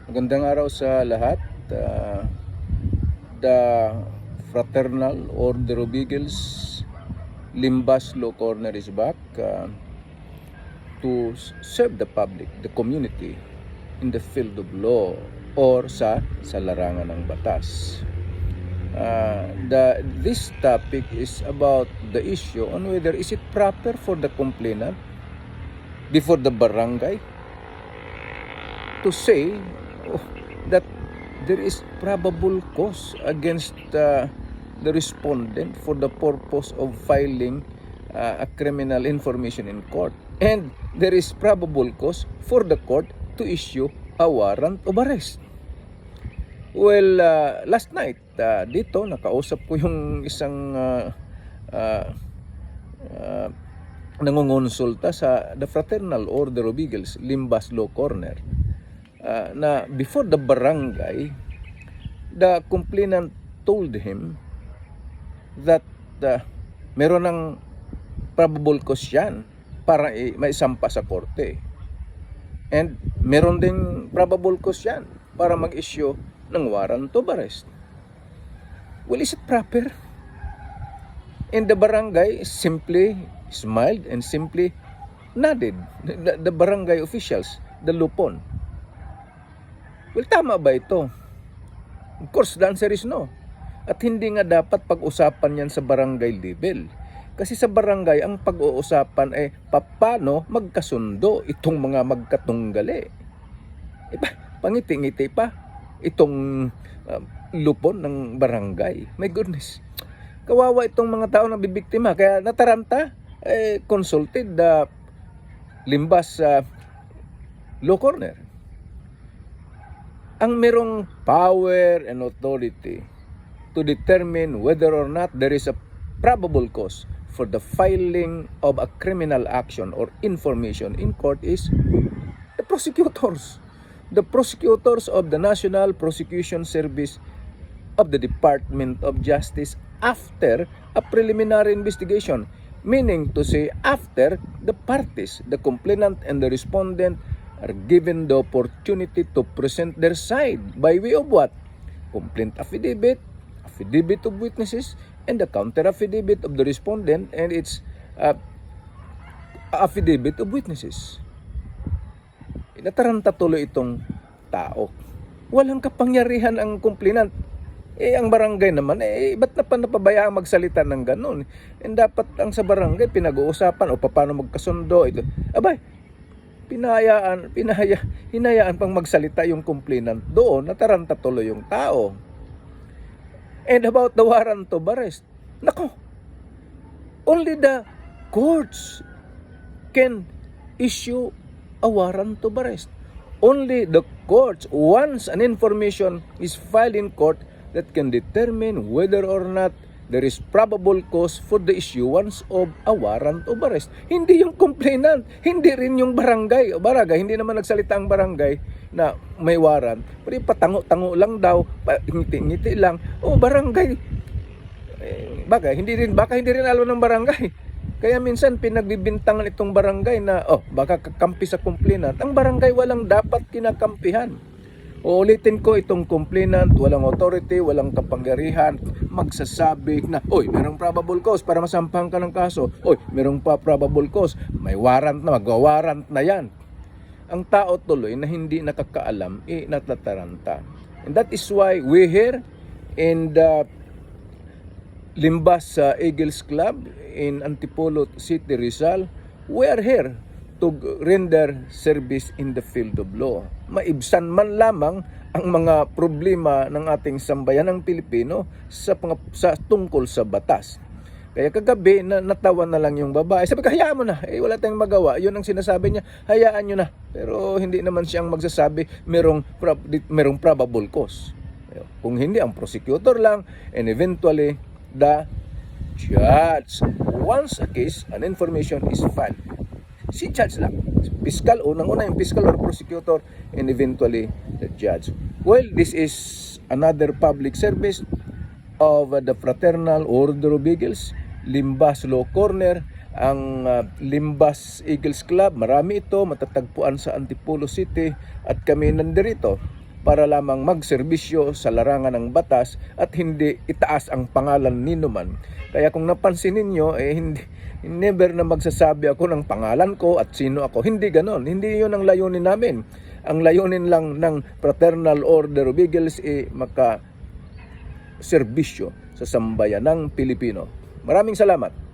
Magandang araw sa lahat. The Fraternal Order of Eagles Limbas Law Corner is back to serve the public, the community in the field of law or sa larangan ng batas. This topic is about the issue on whether is it proper for the complainant before the barangay to say that there is probable cause against the respondent for the purpose of filing a criminal information in court, and there is probable cause for the court to issue a warrant of arrest. Well, last night dito nakausap ko yung isang nangungonsulta sa the Fraternal Order of Eagles Limbas Law Corner na before the barangay, the complainant told him that meron ng probable cause yan para maisampa sa korte, and meron din probable cause yan para mag-issue ng warrant of arrest. Well, is it proper? And the barangay simply smiled and simply nodded. The barangay officials, the lupon. Well, tama ba ito? Of course, the answer is no. At hindi nga dapat pag-usapan yan sa barangay level. Kasi sa barangay, ang pag-uusapan ay paano magkasundo itong mga magkatunggali. Pangiti-ngiti pa itong lupon ng barangay. My goodness. Kawawa itong mga tao na bibiktima. Kaya nataranta, consulted the Limbas Law Corner. Ang merong power and authority to determine whether or not there is a probable cause for the filing of a criminal action or information in court is the prosecutors. The prosecutors of the National Prosecution Service of the Department of Justice after a preliminary investigation, meaning to say after the parties, the complainant and the respondent, are given the opportunity to present their side by way of what? Complaint affidavit, affidavit of witnesses, and the counter affidavit of the respondent and its affidavit of witnesses. Nataranta tuloy itong tao. Walang kapangyarihan ang complainant. Ang barangay naman, ba't napabayaan magsalita ng ganun? And dapat ang sa barangay pinag-uusapan o paano magkasundo. Ito. Abay, hinayaan pang magsalita yung complainant doon, nataranta tuloy yung tao. And about the warrant of arrest, nako, only the courts can issue a warrant of arrest. Only the courts, once an information is filed in court, that can determine whether or not there is probable cause for the issuance of a warrant of arrest. Hindi yung complainant, hindi rin yung barangay. Hindi naman nagsalita ang barangay na may warrant. Pero patango-tango lang daw, ngiti-ngiti lang. Barangay. Baka hindi rin alam ng barangay. Kaya minsan pinagbibintangan itong barangay na baka kakampi sa complainant. Ang barangay walang dapat kinakampihan. Uulitin ko, itong complainant, walang authority, walang kapangyarihan, magsasabi na, merong probable cause para masampahan ka ng kaso. Merong probable cause, may warrant na, magwa-warrant na yan. Ang tao tuloy na hindi nakakaalam, natataranta. And that is why we here in the Limbas Eagles Club in Antipolo City, Rizal, we are here to render service in the field of law. Maibsan man lamang ang mga problema ng ating sambayanang Pilipino sa tungkol sa batas. Kaya kagabi natawa na lang yung babae. Sabi ko, hayaan mo na. Wala tayong magawa. Yun ang sinasabi niya, hayaan nyo na. Pero hindi naman siyang magsasabi merong probable cause. Kung hindi, ang prosecutor lang, and eventually the judge. Once a case, an information is filed, si judge lang, fiscal, unang-una yung fiscal or prosecutor, and eventually the judge. Well, this is another public service of the Fraternal Order of Eagles Limbas Law Corner. Ang Limbas Eagles Club, marami ito, matatagpuan sa Antipolo City, at kami nandirito para lamang magserbisyo sa larangan ng batas at hindi itaas ang pangalan ninuman. Kaya kung napansin ninyo, never na magsasabi ako ng pangalan ko at sino ako. Hindi ganon. Hindi yun ang layunin namin. Ang layunin lang ng Fraternal Order of Eagles maka serbisyo sa sambayanang Pilipino. Maraming salamat.